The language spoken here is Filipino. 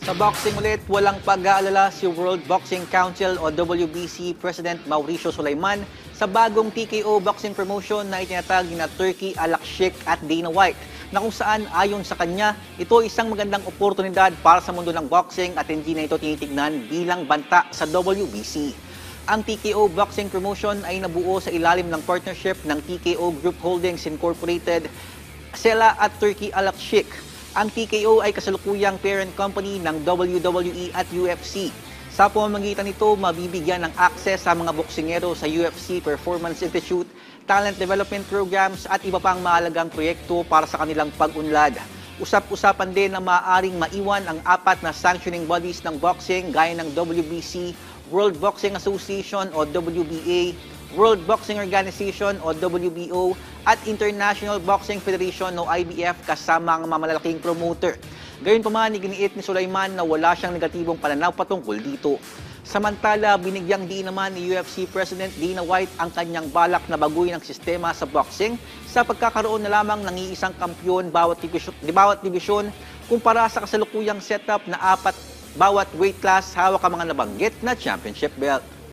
Sa boxing ulit, walang pag-aalala si World Boxing Council o WBC President Mauricio Sulaiman sa bagong TKO boxing promotion na itinatag na Turki Al-Sheikh at Dana White, na kung saan ayon sa kanya, ito isang magandang oportunidad para sa mundo ng boxing at hindi na ito tinitignan bilang banta sa WBC. Ang TKO Boxing Promotion ay nabuo sa ilalim ng partnership ng TKO Group Holdings Incorporated, Sela at Turki Al-Sheikh. Ang TKO ay kasalukuyang parent company ng WWE at UFC. Sa pamamagitan nito, mabibigyan ng access sa mga boksingero sa UFC Performance Institute, talent development programs at iba pang mahalagang proyekto para sa kanilang pag-unlad. Usap-usapan din na maaaring maiwan ang 4 na sanctioning bodies ng boxing gaya ng WBC, World Boxing Association o WBA, World Boxing Organization o WBO at International Boxing Federation o IBF kasama ang malalaking promoter. Gayunpaman, iginiit ni Sulaiman na wala siyang negatibong pananaw patungkol dito. Samantala, binigyang diin naman ni UFC President Dana White ang kanyang balak na baguhin ang sistema sa boxing sa pagkakaroon na lamang ng iisang kampyon bawat division kumpara sa kasalukuyang setup na 4 bawat weight class hawak ang mga nabanggit na championship belt.